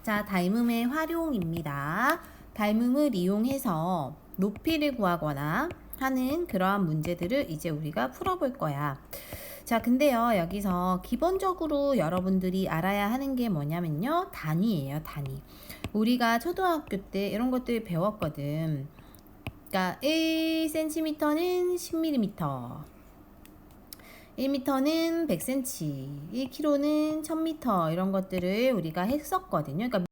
자, 닮음의 활용입니다. 닮음을 이용해서 높이를 구하거나 하는 그러한 문제들을 이제 우리가 풀어볼 거야. 자, 근데요, 여기서 기본적으로 여러분들이 알아야 하는 게 뭐냐면요, 단위예요, 단위. 우리가 초등학교 때 이런 것들 배웠거든. 그러니까 1cm는 10mm, 1m는 100cm, 1kg는 1000m 이런 것들을 우리가 했었거든요. 그러니까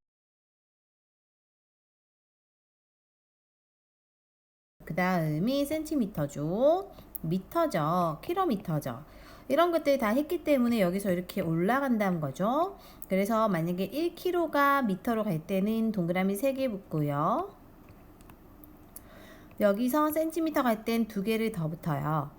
그 다음이 센티미터죠, 미터죠, 킬로미터죠. 이런 것들 다 했기 때문에 여기서 이렇게 올라간다는 거죠. 그래서 만약에 1kg가 미터로 갈 때는 동그라미 3개 붙고요. 여기서 센티미터 갈 땐 2개를 더 붙어요.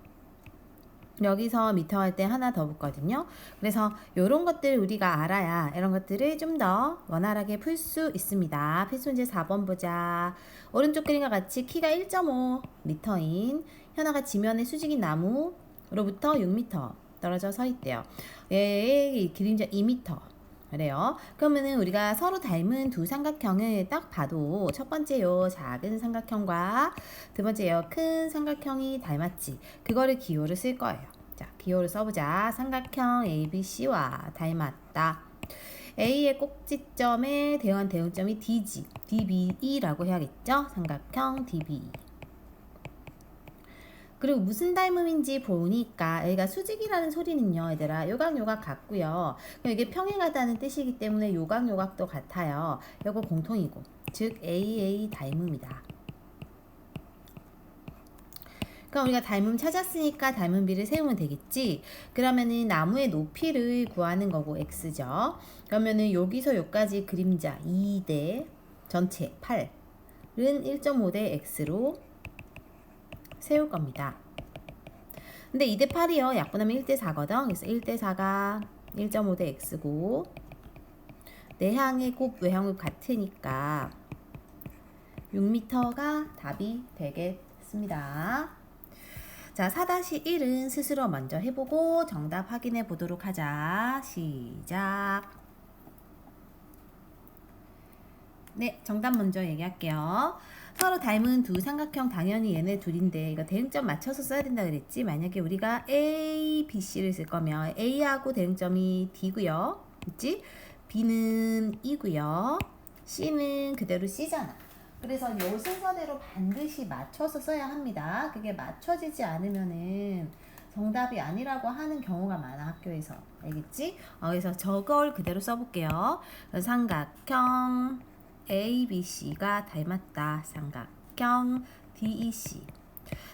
여기서 미터 할 때 하나 더 붙거든요. 그래서 이런 것들 우리가 알아야 이런 것들을 좀 더 원활하게 풀 수 있습니다. 필수 문제 4번 보자. 오른쪽 그림과 같이 키가 1.5m인 현아가 지면에 수직인 나무로부터 6m 떨어져 서 있대요. 얘의 그림자 2m. 그래요. 그러면은 우리가 서로 닮은 두 삼각형을 딱 봐도 첫 번째 요 작은 삼각형과 두 번째 요 큰 삼각형이 닮았지. 그거를 기호를 쓸 거예요. 자, 기호를 써보자. 삼각형 ABC와 닮았다. A의 꼭지점에 대응한 대응점이 D지. DBE라고 해야겠죠? 삼각형 DBE. 그리고 무슨 닮음인지 보니까 여기가 수직이라는 소리는요, 얘들아, 요각요각 같고요. 이게 평행하다는 뜻이기 때문에 요각요각도 같아요. 요거 공통이고, 즉 AA 닮음이다. 그럼 우리가 닮음 찾았으니까 닮음비를 세우면 되겠지. 그러면은 나무의 높이를 구하는 거고 x죠. 그러면은 여기서 여기까지 그림자 2대 전체 8은 1.5대 x로 세울 겁니다. 근데 2대 8이요. 약분하면 1대 4거든. 그래서 1대 4가 1.5대 x고 내향의 곱 외향의 같으니까 6m가 답이 되겠습니다. 자, 4-1은 스스로 먼저 해보고 정답 확인해 보도록 하자. 시작. 네, 정답 먼저 얘기할게요. 서로 닮은 두 삼각형 당연히 얘네 둘인데 이거 대응점 맞춰서 써야 된다 그랬지. 만약에 우리가 A, B, C를 쓸 거면 A하고 대응점이 D고요. 그치? B는 E고요. C는 그대로 C잖아. 그래서 요 순서대로 반드시 맞춰서 써야 합니다. 그게 맞춰지지 않으면은 정답이 아니라고 하는 경우가 많아, 학교에서. 알겠지? 그래서 저걸 그대로 써볼게요. 삼각형 ABC가 닮았다. 삼각형 DEC.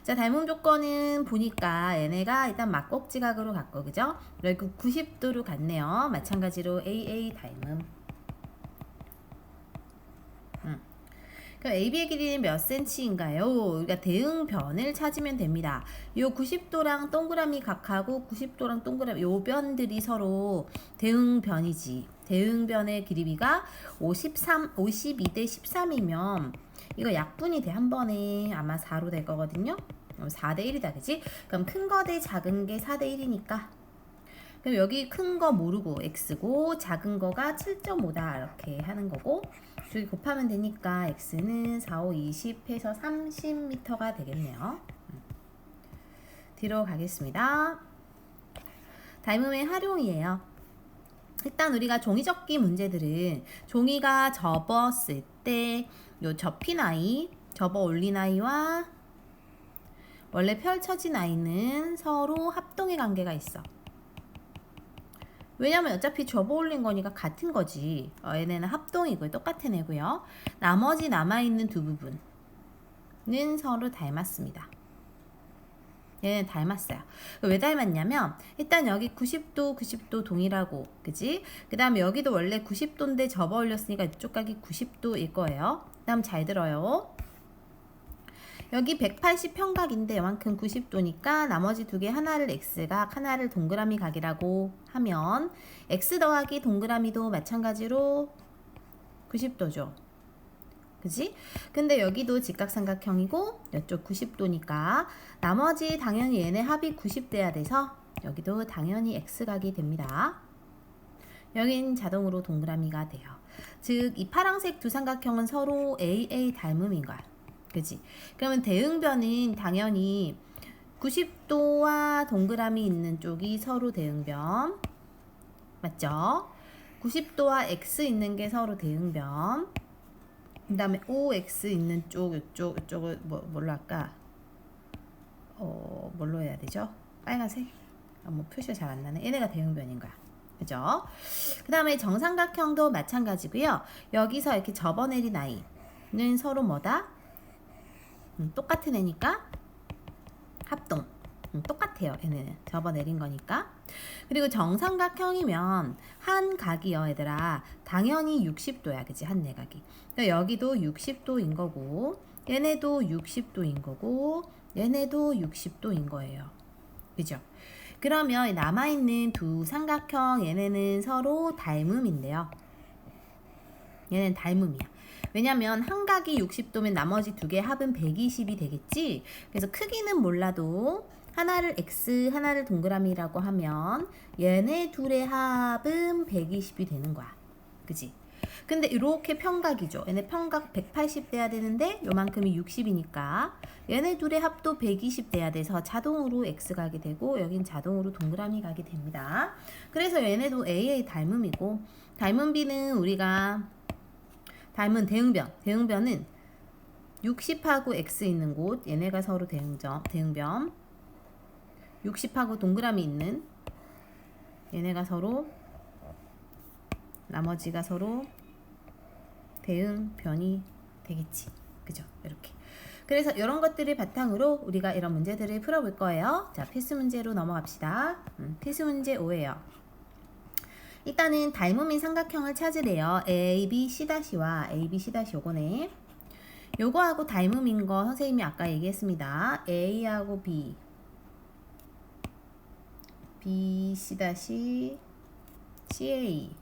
자, 닮음 조건은 보니까 얘네가 일단 막꼭지각으로 갔고, 그죠? 그리고 90도로 갔네요. 마찬가지로 AA 닮음. 그럼 AB의 길이는 몇 cm인가요? 우리가 대응변을 찾으면 됩니다. 요 90도랑 동그라미 각하고 90도랑 동그라미 요 변들이 서로 대응변이지. 대응변의 길이가 52대 13이면 이거 약분이 돼. 한 번에 아마 4로 될 거거든요. 4대 1이다, 그지? 그럼 큰 거 대 작은 게 4대 1이니까. 그럼 여기 큰 거 모르고 x고 작은 거가 7.5다 이렇게 하는 거고, 둘이 곱하면 되니까 x는 4, 5, 20 해서 30m가 되겠네요. 뒤로 가겠습니다. 닮음의 활용이에요. 일단 우리가 종이 접기 문제들은 종이가 접었을 때 요 접힌 아이, 접어 올린 아이와 원래 펼쳐진 아이는 서로 합동의 관계가 있어. 왜냐면 어차피 접어 올린 거니까 같은 거지. 얘네는 합동이고요. 똑같은 애고요. 나머지 남아있는 두 부분은 서로 닮았습니다. 얘는 닮았어요. 왜 닮았냐면 일단 여기 90도 90도 동일하고, 그지? 그 다음에 여기도 원래 90도인데 접어 올렸으니까 이쪽 각이 90도일 거예요. 그 다음 잘 들어요. 여기 180 평각인데 이만큼 90도니까 나머지 두 개 하나를 x각 하나를 동그라미 각이라고 하면 x 더하기 동그라미도 마찬가지로 90도죠. 그지? 근데 여기도 직각삼각형이고 이쪽 90도니까 나머지 당연히 얘네 합이 90돼야 돼서 여기도 당연히 x각이 됩니다. 여긴 자동으로 동그라미가 돼요. 즉 이 파란색 두 삼각형은 서로 AA 닮음인 거야. 그치? 그러면 대응변은 당연히 90도와 동그라미 있는 쪽이 서로 대응변. 맞죠? 90도와 X 있는 게 서로 대응변. 그 다음에 OX 있는 쪽, 이쪽을 뭘로 할까? 뭘로 해야 되죠? 빨간색? 뭐 표시가 잘 안 나네. 얘네가 대응변인 거야. 그죠? 그 다음에 정삼각형도 마찬가지고요. 여기서 이렇게 접어내린 아이는 서로 뭐다? 똑같은 애니까 합동. 똑같아요. 얘네는 접어내린 거니까. 그리고 정삼각형이면 한 각이요 얘들아 당연히 60도야. 그치? 한 내각이. 그러니까 여기도 60도인 거고 얘네도 60도인 거고 얘네도 60도인 거예요. 그죠? 그러면 남아있는 두 삼각형 얘네는 서로 닮음인데요. 얘는 닮음이야. 왜냐면 한 각이 60도면 나머지 두 개 합은 120이 되겠지. 그래서 크기는 몰라도 하나를 X 하나를 동그라미라고 하면 얘네 둘의 합은 120이 되는 거야. 그지? 근데 이렇게 평각이죠. 얘네 평각 180 돼야 되는데 요만큼이 60이니까 얘네 둘의 합도 120 돼야 돼서 자동으로 X 가게 되고 여긴 자동으로 동그라미 가게 됩니다. 그래서 얘네도 AA 닮음이고 닮음비는 우리가 닮은 대응변은 60하고 X 있는 곳 얘네가 서로 대응변 60하고 동그라미 있는 얘네가 서로 나머지가 서로 대응변이 되겠지. 그죠? 이렇게. 그래서 이런 것들을 바탕으로 우리가 이런 문제들을 풀어볼 거예요. 자, 필수 문제로 넘어갑시다. 필수 문제 5예요. 일단은 닮음인 삼각형을 찾으래요. ABC'와 ABC' 요거네. 요거하고 닮음인 거 선생님이 아까 얘기했습니다. A하고 B, BC' CA.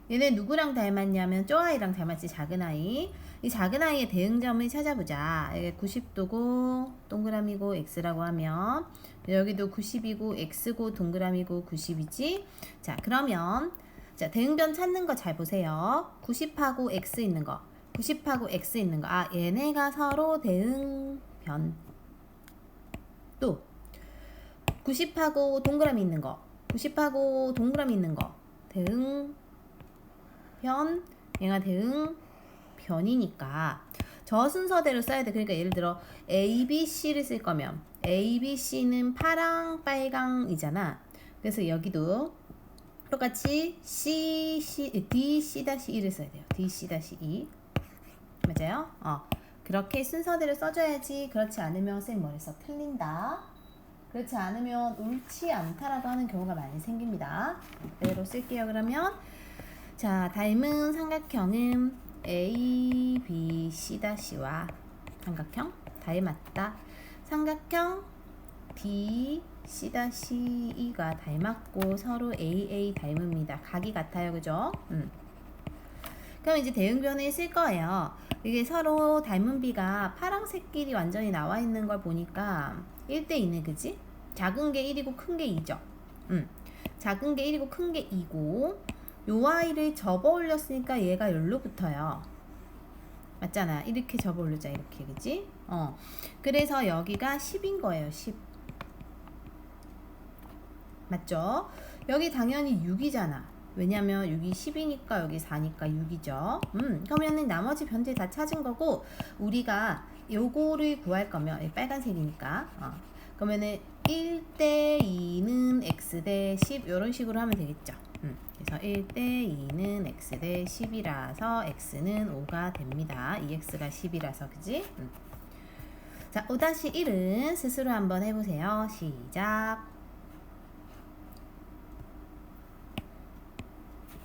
얘네 누구랑 닮았냐면 저 아이랑 닮았지. 작은 아이. 이 작은 아이의 대응점을 찾아보자. 이게 90도고 동그라미고 X라고 하면 여기도 90이고 X고 동그라미고 90이지. 자, 그러면 자, 대응변 찾는 거 잘 보세요. 90하고 X 있는 거. 90하고 X 있는 거. 아, 얘네가 서로 대응변. 또 90하고 동그라미 있는 거. 90하고 동그라미 있는 거. 대응변. 얘가 대응변이니까 저 순서대로 써야 돼. 그러니까 예를 들어 ABC를 쓸 거면 ABC는 파랑, 빨강이잖아. 그래서 여기도 똑같이 DC-E를 써야 돼요. DC-E. 맞아요? 그렇게 순서대로 써줘야지. 그렇지 않으면 쌤 뭐랬어? 틀린다. 그렇지 않으면 옳지 않다라고 하는 경우가 많이 생깁니다. 그대로 쓸게요. 그러면 자, 닮은 삼각형은 A, B, C-와 삼각형 닮았다. 삼각형 D, C-E가 닮았고 서로 AA 닮음이다. 각이 같아요. 그죠? 그럼 이제 대응변을 쓸 거예요. 이게 서로 닮은 비가 파란색끼리 완전히 나와 있는 걸 보니까 1대2네. 그지? 작은 게 1이고 큰 게 2죠. 작은 게 1이고 큰 게 2고 요 아이를 접어 올렸으니까 얘가 여기로 붙어요. 맞잖아. 이렇게 접어 올리자. 이렇게. 그지? 그래서 여기가 10인 거예요. 10. 맞죠? 여기 당연히 6이잖아. 왜냐면 6이 10이니까 여기 4니까 6이죠. 그러면은 나머지 변제 다 찾은 거고 우리가 요거를 구할 거면 빨간색이니까 그러면은 1대2는 X 대 10 이런 식으로 하면 되겠죠. 그래서 1대2는 X 대 10이라서 X는 5가 됩니다. 2X가 10이라서 그지? 자, 5-1은 스스로 한번 해보세요. 시작.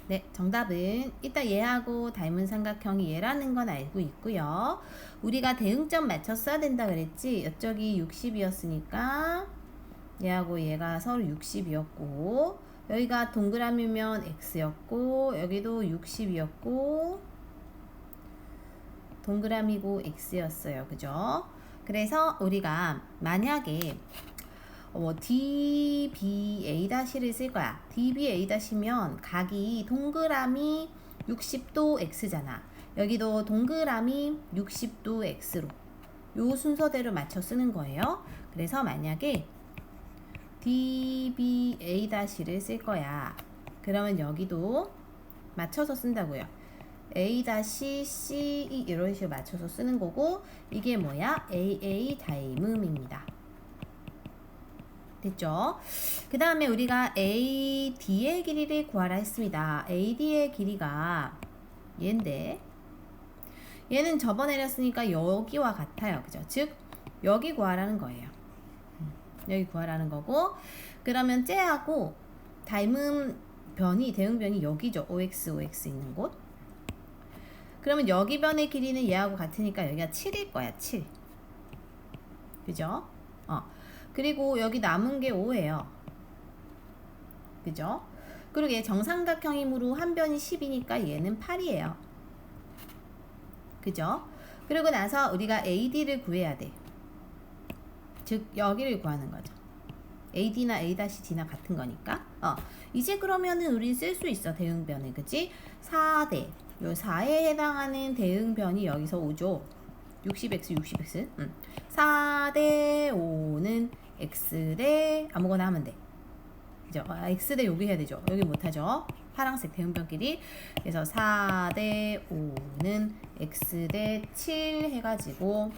네, 정답은 일단 얘하고 닮은 삼각형이 얘라는 건 알고 있고요. 우리가 대응점 맞춰 써야 된다 그랬지? 이쪽이 60이었으니까 얘하고 얘가 서로 60이었고 여기가 동그라미면 X였고 여기도 60이었고 동그라미고 X였어요. 그죠? 그래서 우리가 만약에 DBA-를 쓸 거야. DBA-면 각이 동그라미 60도 X잖아. 여기도 동그라미 60도 X로 요 순서대로 맞춰 쓰는 거예요. 그래서 만약에 DBA-를 쓸 거야. 그러면 여기도 맞춰서 쓴다고요. A-C 이런 식으로 맞춰서 쓰는 거고, 이게 뭐야? AA 다이음입니다. 됐죠? 그 다음에 우리가 AD의 길이를 구하라 했습니다. AD의 길이가 얘인데, 얘는 접어 내렸으니까 여기와 같아요. 그죠? 즉 여기 구하라는 거예요. 여기 구하라는 거고, 그러면 쟤하고 대응변이 여기죠. OX 있는 곳. 그러면 여기 변의 길이는 얘하고 같으니까 여기가 7일 거야. 7. 그죠? 그리고 여기 남은 게 5예요. 그죠? 그리고 얘 정삼각형이므로 한 변이 10이니까 얘는 8이에요. 그죠? 그리고 나서 우리가 AD를 구해야 돼. 즉 여기를 구하는 거죠. AD나 A-D나 같은 거니까. 이제 그러면은 우리 쓸 수 있어. 대응변을. 그치? 4대 요 4에 해당하는 대응변이 여기서 오죠. 60x 4대 5는 x대 아무거나 하면 돼. 그죠? x대 여기 해야 되죠. 여기 못하죠. 파란색 대응변끼리. 그래서 4대 5는 x대 7 해가지고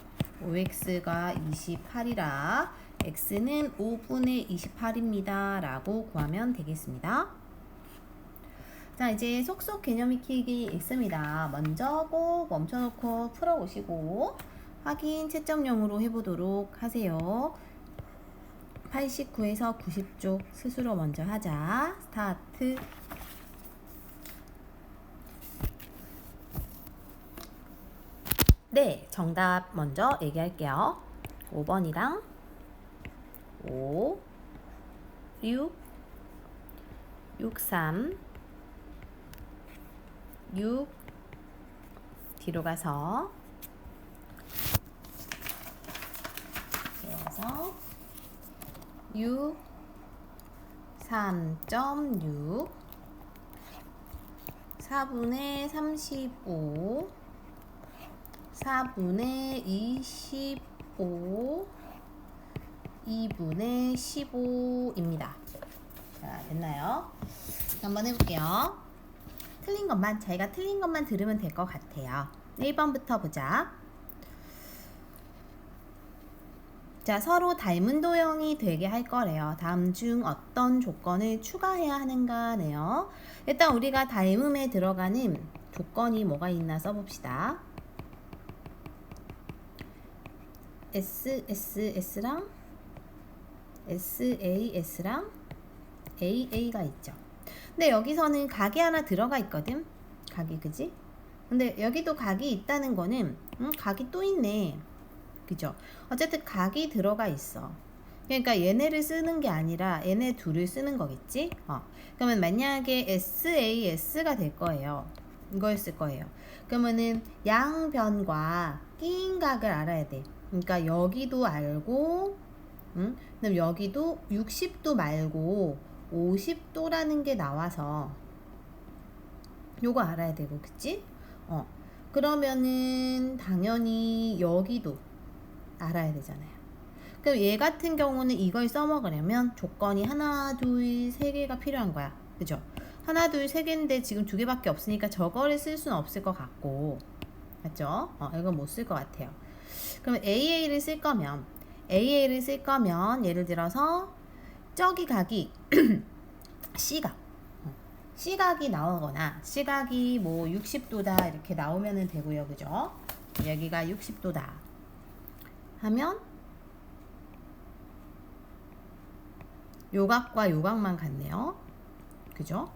5x가 28이라 x는 5분의 28입니다 라고 구하면 되겠습니다. 자, 이제 속속 개념 익히기 있습니다. 먼저 꼭 멈춰놓고 풀어보시고 확인 채점용으로 해보도록 하세요. 89에서 90쪽 스스로 먼저 하자. 스타트. 네, 정답 먼저 얘기할게요. 5번이랑 5, 6, 63, 6 뒤로 가서 그래서 6 3.6 4분의 35 4분의 25 2분의 15입니다. 자, 됐나요? 한번 해볼게요. 틀린 것만, 자기가 틀린 것만 들으면 될 것 같아요. 1번부터 보자. 자, 서로 닮은 도형이 되게 할 거래요. 다음 중 어떤 조건을 추가해야 하는가네요. 일단 우리가 닮음에 들어가는 조건이 뭐가 있나 써봅시다. SSS랑 SAS랑 AA가 있죠. 근데 여기서는 각이 하나 들어가 있거든. 각이, 그지? 근데 여기도 각이 있다는 거는 각이 또 있네. 그죠? 어쨌든 각이 들어가 있어. 그러니까 얘네를 쓰는 게 아니라 얘네 둘을 쓰는 거겠지? 그러면 만약에 SAS가 될 거예요. 이걸 쓸 거예요. 그러면은 양변과 끼인 각을 알아야 돼. 그러니까 여기도 알고, 그럼 여기도 60도 말고 50도라는 게 나와서 요거 알아야 되고, 그치? 그러면은 당연히 여기도 알아야 되잖아요. 그럼 얘 같은 경우는 이걸 써먹으려면 조건이 하나, 둘, 세 개가 필요한 거야. 그죠? 하나, 둘, 세 개인데 지금 두 개밖에 없으니까 저거를 쓸 수는 없을 것 같고, 맞죠? 이건 못 쓸 것 같아요. 그럼 AA를 쓸 거면 예를 들어서 저기 각이 C각이 나오거나 C각이 뭐 60도다 이렇게 나오면 되고요. 그죠? 여기가 60도다 하면 요각과 요각만 같네요. 그죠?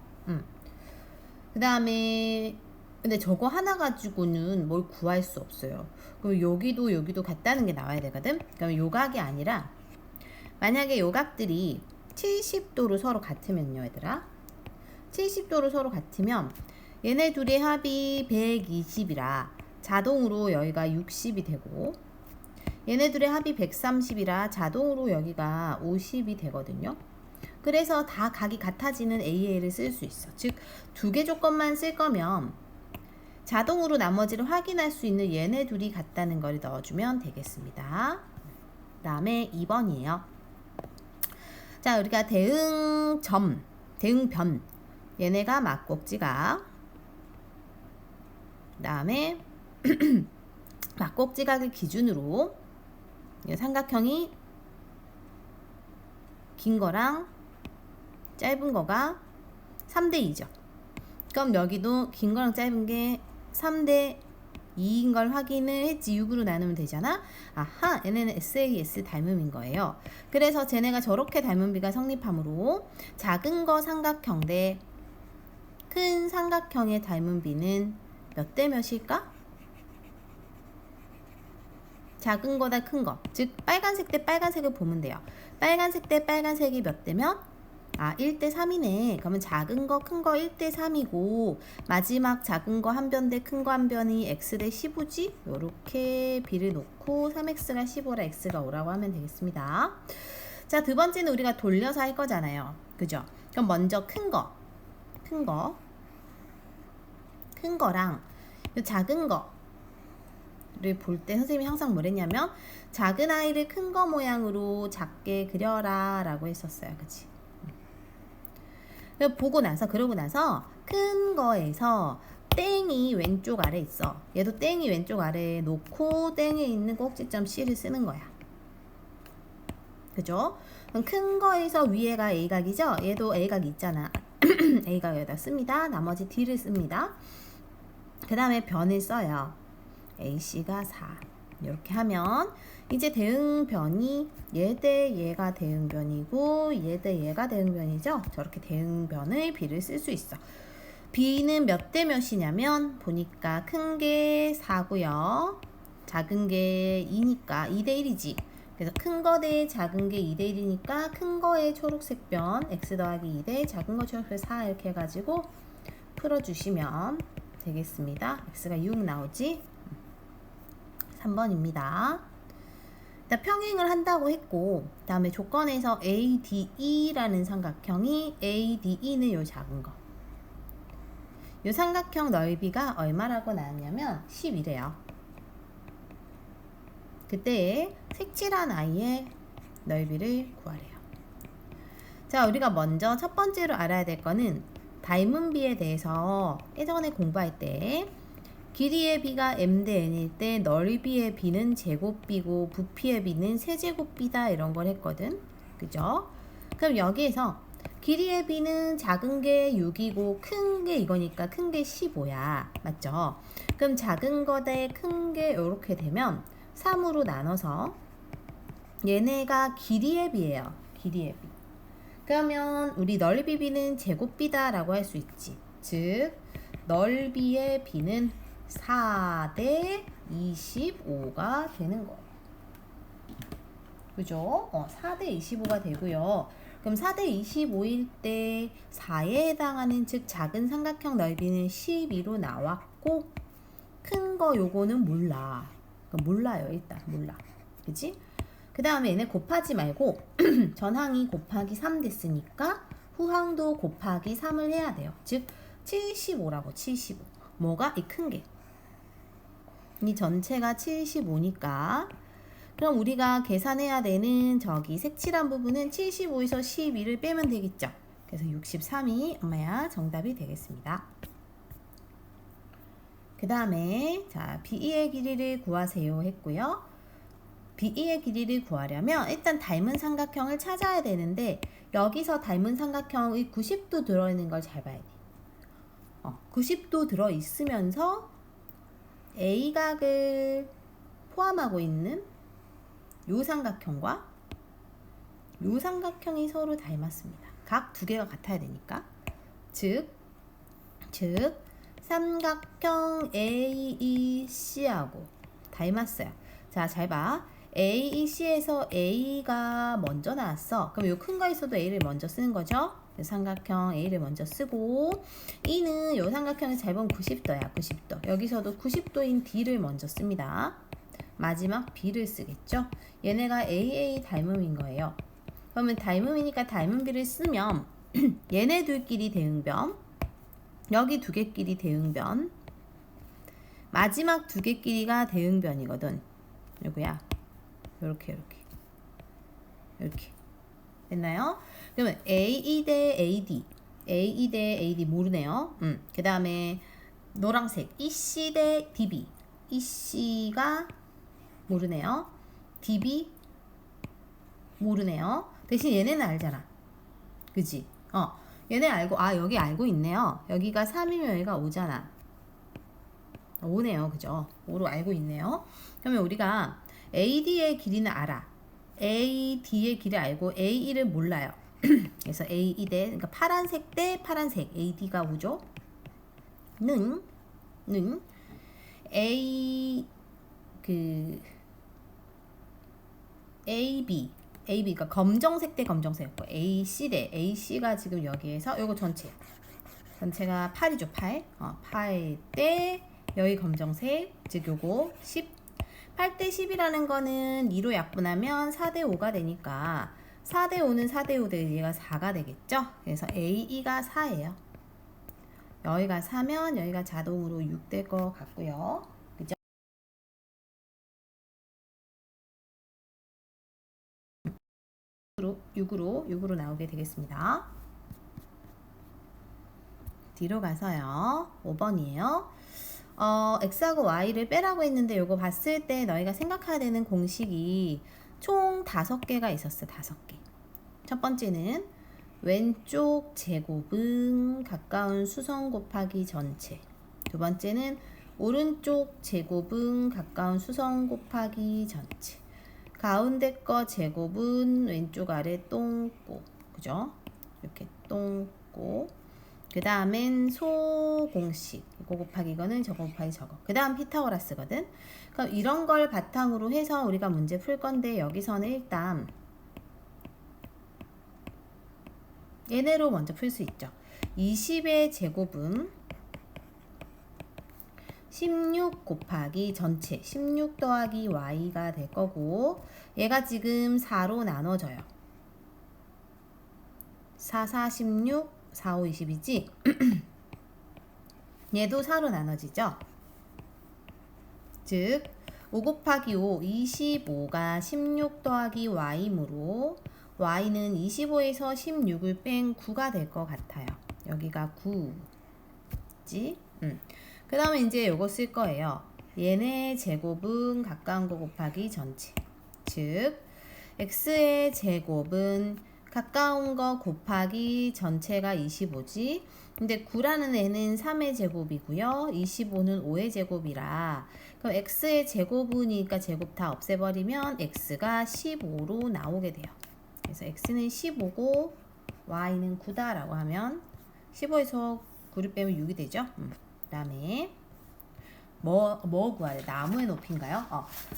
그 다음에 근데 저거 하나 가지고는 뭘 구할 수 없어요. 그럼 여기도 같다는 게 나와야 되거든. 그럼 요각이 아니라 만약에 요각들이 70도로 서로 같으면요, 얘들아. 70도로 서로 같으면 얘네 둘의 합이 120이라 자동으로 여기가 60이 되고, 얘네들의 합이 130이라 자동으로 여기가 50이 되거든요. 그래서 다 각이 같아지는 AA를 쓸 수 있어. 즉, 두 개 조건만 쓸 거면 자동으로 나머지를 확인할 수 있는 얘네 둘이 같다는 걸 넣어주면 되겠습니다. 그 다음에 2번이에요. 자, 우리가 대응점, 대응변, 얘네가 막곡지각, 그 다음에 막곡지각을 기준으로 삼각형이 긴 거랑 짧은 거가 3대2죠. 그럼 여기도 긴 거랑 짧은 게 3대2인 걸 확인을 했지. 6으로 나누면 되잖아. 아하, 얘네는 SAS 닮음인 거예요. 그래서 쟤네가 저렇게 닮음비가 성립하므로 작은 거 삼각형 대 큰 삼각형의 닮음비는 몇 대 몇일까? 작은 거다 큰 거. 즉 빨간색 대 빨간색을 보면 돼요. 빨간색 대 빨간색이 몇 대면? 1대 3이네. 그러면 작은 거 큰 거 1대 3이고 마지막 작은 거 한 변 대 큰 거 한 변이 x 대 15지? 요렇게 b를 놓고 3x가 15라 x가 5라고 하면 되겠습니다. 자, 두 번째는 우리가 돌려서 할 거잖아요. 그죠? 그럼 먼저 큰 거랑 요 작은 거를 볼 때 선생님이 항상 뭐랬냐면 작은 아이를 큰 거 모양으로 작게 그려라 라고 했었어요. 그치? 그러고 나서 큰 거에서 땡이 왼쪽 아래 있어. 얘도 땡이 왼쪽 아래에 놓고 땡에 있는 꼭지점 C를 쓰는 거야. 그죠? 그럼 큰 거에서 위에가 A각이죠? 얘도 A각이 있잖아. A각 여기다 씁니다. 나머지 D를 씁니다. 그 다음에 변을 써요. AC가 4. 이렇게 하면 이제 대응변이 얘 대 얘가 대응변이고 얘 대 얘가 대응변이죠. 저렇게 대응변의 B를 쓸 수 있어. B는 몇 대 몇이냐면 보니까 큰 게 4고요. 작은 게 2니까 2대 1이지. 그래서 큰 거 대 작은 게 2대 1이니까 큰 거의 초록색 변 x 더하기 2대 작은 거 초록색 4 이렇게 해가지고 풀어주시면 되겠습니다. x가 6 나오지? 3번입니다. 평행을 한다고 했고 다음에 조건에서 ADE라는 삼각형이 ADE는 요 작은 거. 요 삼각형 넓이가 얼마라고 나왔냐면 10이래요. 그때 색칠한 아이의 넓이를 구하래요. 자, 우리가 먼저 첫 번째로 알아야 될 거는 닮음비에 대해서 예전에 공부할 때 길이의 b가 m 대 n일 때 넓이의 b는 제곱비고 부피의 b는 세제곱비다 이런 걸 했거든. 그죠? 그럼 여기에서 길이의 b는 작은 게 6이고 큰 게 이거니까 큰 게 15야. 맞죠? 그럼 작은 거 대 큰 게 이렇게 되면 3으로 나눠서 얘네가 길이의 b예요. 길이의 b. 그러면 우리 넓이 b는 제곱비다 라고 할 수 있지. 즉 넓이의 b는 4 대 25가 되는 거예요. 그죠? 4 대 25가 되고요. 그럼 4 대 25일 때 4에 해당하는 즉 작은 삼각형 넓이는 12로 나왔고 큰 거 요거는 몰라. 몰라요. 일단 몰라. 그치? 그 다음에 얘네 곱하지 말고 전항이 곱하기 3 됐으니까 후항도 곱하기 3을 해야 돼요. 즉 75라고 75. 뭐가? 이 큰 게. 이 전체가 75니까 그럼 우리가 계산해야 되는 저기 색칠한 부분은 75에서 12를 빼면 되겠죠. 그래서 63이 엄마야 정답이 되겠습니다. 그 다음에 자 BE의 길이를 구하세요 했고요. BE의 길이를 구하려면 일단 닮은 삼각형을 찾아야 되는데 여기서 닮은 삼각형의 90도 들어있는 걸 잘 봐야 돼. 90도 들어있으면서 A각을 포함하고 있는 요 삼각형과 요 삼각형이 서로 닮았습니다. 각 두 개가 같아야 되니까. 즉 삼각형 AEC하고 닮았어요. 자, 잘 봐. AEC에서 A가 먼저 나왔어. 그럼 요 큰 거에서도 A를 먼저 쓰는 거죠. 삼각형 A를 먼저 쓰고 E는 요 삼각형에서 잘 보면 90도야. 90도. 여기서도 90도인 D를 먼저 씁니다. 마지막 B를 쓰겠죠. 얘네가 AA 닮음인 거예요. 그러면 닮음이니까 닮은 B를 쓰면 얘네 둘끼리 대응변, 여기 두 개끼리 대응변, 마지막 두 개끼리가 대응변이거든. 누구야? 요렇게 됐나요? 그러면 AE 대 AD, AE 대 AD 모르네요. 그 다음에 노란색 EC 대 DB, EC가 모르네요. DB 모르네요. 대신 얘네는 알잖아. 그지? 얘네 알고, 여기 알고 있네요. 여기가 3이면 여기가 5잖아. 5네요. 그죠? 5로 알고 있네요. 그러면 우리가 AD의 길이는 알아. AD의 길을 알고 AE를 몰라요. 그래서 AE 대, 그러니까 파란색 대 파란색, AD가 5죠. 는 A, AB, AB가 검정색 대 검정색이었고, AC 대 AC가 지금 여기에서 요거 전체가 8이죠. 8. 8 대 여기 검정색, 즉 요거 10. 8 대 10이라는 거는 2로 약분하면 4 대 5가 되니까 4 대 5는 4 대 5 대 얘가 4가 되겠죠. 그래서 AE가 4예요. 여기가 4면 여기가 자동으로 6 될 것 같고요. 그죠? 6으로 나오게 되겠습니다. 뒤로 가서요. 5번이에요. x하고 y를 빼라고 했는데 요거 봤을 때 너희가 생각해야 되는 공식이 총 5개가 있었어. 5개. 첫 번째는 왼쪽 제곱은 가까운 수성 곱하기 전체. 두 번째는 오른쪽 제곱은 가까운 수성 곱하기 전체. 가운데 거 제곱은 왼쪽 아래 똥꼬. 그죠? 이렇게 똥꼬. 그 다음엔 소공식. 이거 곱하기 이거는 저거 곱하기 저거. 그 다음 피타고라스거든. 그럼 이런 걸 바탕으로 해서 우리가 문제 풀 건데 여기서는 일단 얘네로 먼저 풀 수 있죠. 20의 제곱은 16 곱하기 전체 16 더하기 y가 될 거고 얘가 지금 4로 나눠져요. 4, 4, 16, 4, 5, 20이지? 얘도 4로 나눠지죠? 즉 5 곱하기 5, 25가 16 더하기 y이므로 y는 25에서 16을 뺀 9가 될 것 같아요. 여기가 9지? 그 다음에 이제 요거 쓸 거예요. 얘네 제곱은 가까운 거 곱하기 전체. 즉 x의 제곱은 가까운 거 곱하기 전체가 25지. 근데 9라는 애는 3의 제곱이고요. 25는 5의 제곱이라 그럼 x의 제곱이니까 제곱 다 없애버리면 x가 15로 나오게 돼요. 그래서 x는 15고 y는 9다라고 하면 15에서 9를 빼면 6이 되죠. 그 다음에 뭐 구해야 돼? 나무의 높이인가요?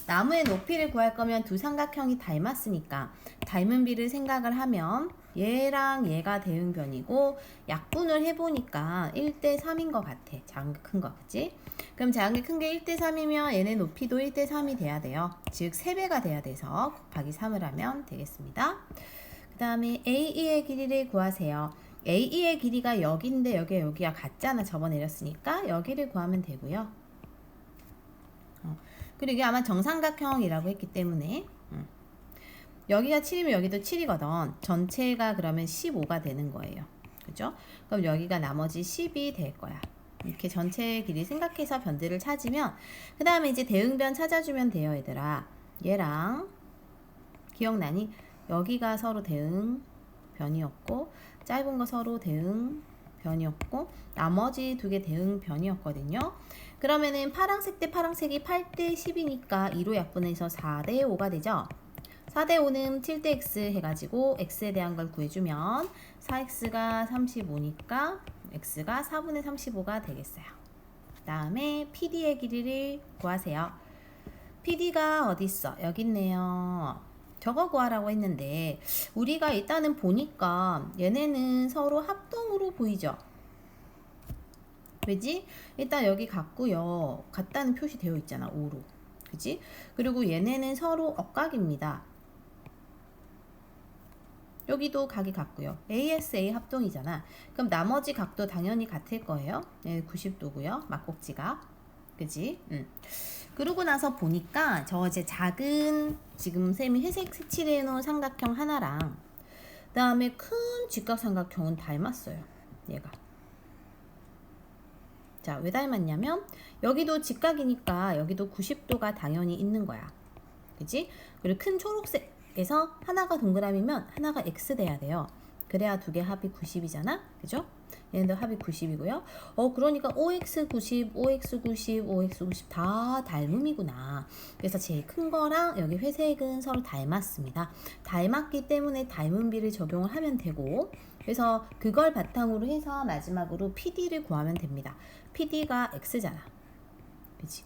나무의 높이를 구할 거면 두 삼각형이 닮았으니까 닮은 비를 생각을 하면 얘랑 얘가 대응변이고 약분을 해보니까 1대 3인 것 같아. 작은 게 큰 거, 그치? 그럼 작은 게 큰 게 1대 3이면 얘네 높이도 1대 3이 돼야 돼요. 즉 3배가 돼야 돼서 곱하기 3을 하면 되겠습니다. 그 다음에 AE의 길이를 구하세요. AE의 길이가 여기인데 여기가 같잖아. 접어 내렸으니까 여기를 구하면 되고요. 그리고 이게 아마 정삼각형이라고 했기 때문에 여기가 7이면 여기도 7이거든. 전체가 그러면 15가 되는 거예요. 그죠? 그럼 여기가 나머지 10이 될 거야. 이렇게 전체 길이 생각해서 변들을 찾으면 그 다음에 이제 대응변 찾아주면 돼요. 얘들아. 얘랑 기억나니? 여기가 서로 대응변이었고 짧은 거 서로 대응변이었고 나머지 두 개 대응변이었거든요. 그러면은 파란색 대 파란색이 8 대 10이니까 2로 약분해서 4 대 5가 되죠. 4 대 5는 7 대 x 해가지고 x에 대한 걸 구해주면 4x가 35니까 x가 4분의 35가 되겠어요. 그 다음에 PD의 길이를 구하세요. PD가 어디 있어? 여기 있네요. 저거 구하라고 했는데 우리가 일단은 보니까 얘네는 서로 합동으로 보이죠? 왜지? 일단 여기 같고요. 같다는 표시 되어 있잖아. 5로. 그지? 그리고 얘네는 서로 억각입니다. 여기도 각이 같고요. ASA 합동이잖아. 그럼 나머지 각도 당연히 같을 거예요. 네, 90도고요. 막곡지가. 그지? 그러고 나서 보니까 저 이제 작은 지금 쌤이 회색 색칠해 놓은 삼각형 하나랑 그 다음에 큰 직각삼각형은 닮았어요. 얘가. 자, 왜 닮았냐면 여기도 직각이니까 여기도 90도가 당연히 있는 거야. 그지? 그리고 큰 초록색에서 하나가 동그라미면 하나가 X 돼야 돼요. 그래야 두 개 합이 90이잖아. 그죠? 얘네들 합이 90이고요. 그러니까 OX 90, OX 90, OX 90 다 닮음이구나. 그래서 제일 큰 거랑 여기 회색은 서로 닮았습니다. 닮았기 때문에 닮음비를 적용을 하면 되고, 그래서 그걸 바탕으로 해서 마지막으로 PD를 구하면 됩니다. PD가 X잖아. 그치?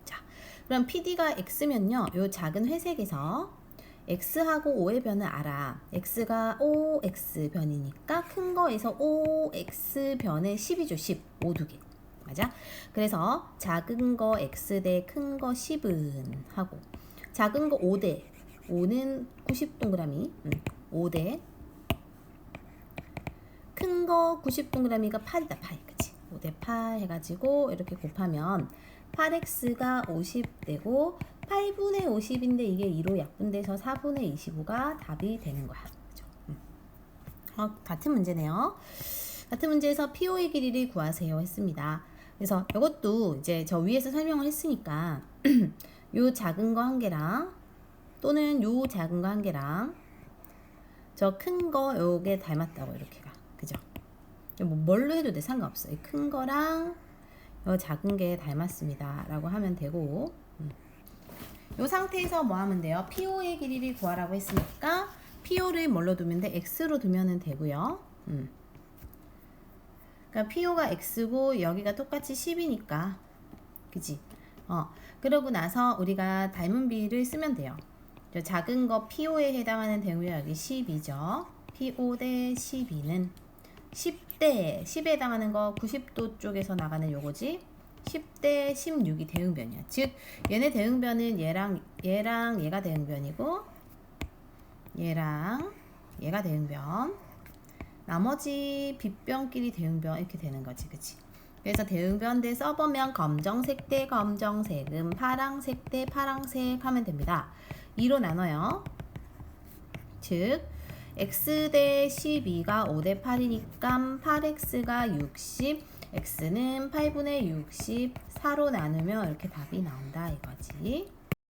자, 그럼 PD가 X면요. 요 작은 회색에서 X하고 O의 변을 알아. X가 OX 변이니까 큰 거에서 OX 변의 10이죠. 10. O 두 개. 맞아? 그래서 작은 거 X 대 큰 거 10은 하고 작은 거 5대 5는 90 동그라미 5대 큰 거 90 동그라미가 8이다. 8. 그치? 5대 8 해가지고 이렇게 곱하면 8x가 50 되고 8분의 50인데 이게 2로 약분돼서 4분의 25가 답이 되는 거야. 그죠? 같은 문제네요. 같은 문제에서 PO의 길이를 구하세요 했습니다. 그래서 이것도 이제 저 위에서 설명을 했으니까 요 작은 거 한 개랑 또는 요 작은 거 한 개랑 저 큰 거 요게 닮았다고 이렇게 가. 그죠? 뭐 뭘로 해도 돼. 상관없어. 큰 거랑 요 작은 게 닮았습니다 라고 하면 되고 이 상태에서 뭐 하면 돼요? PO의 길이를 구하라고 했으니까 PO를 뭘로 두면 돼? X로 두면 되고요. 그러니까 PO가 X고 여기가 똑같이 10이니까 그지? 그러고 나서 우리가 닮은 비를 쓰면 돼요. 작은 거 PO에 해당하는 대응비 여기 10이죠. PO 대 12는 10대 10에 해당하는 거 90도 쪽에서 나가는 요거지. 10대 16이 대응변이야. 즉 얘네 대응변은 얘랑 얘가 대응변이고 얘랑 얘가 대응변, 나머지 빗변끼리 대응변 이렇게 되는 거지. 그치? 그래서 대응변대 써보면 검정색 대 검정색은 파랑색 대 파랑색 하면 됩니다. 2로 나눠요. 즉 x 대 12가 5 대 8이니까 8x가 60, x는 8분의 60, 4로 나누면 이렇게 답이 나온다 이거지.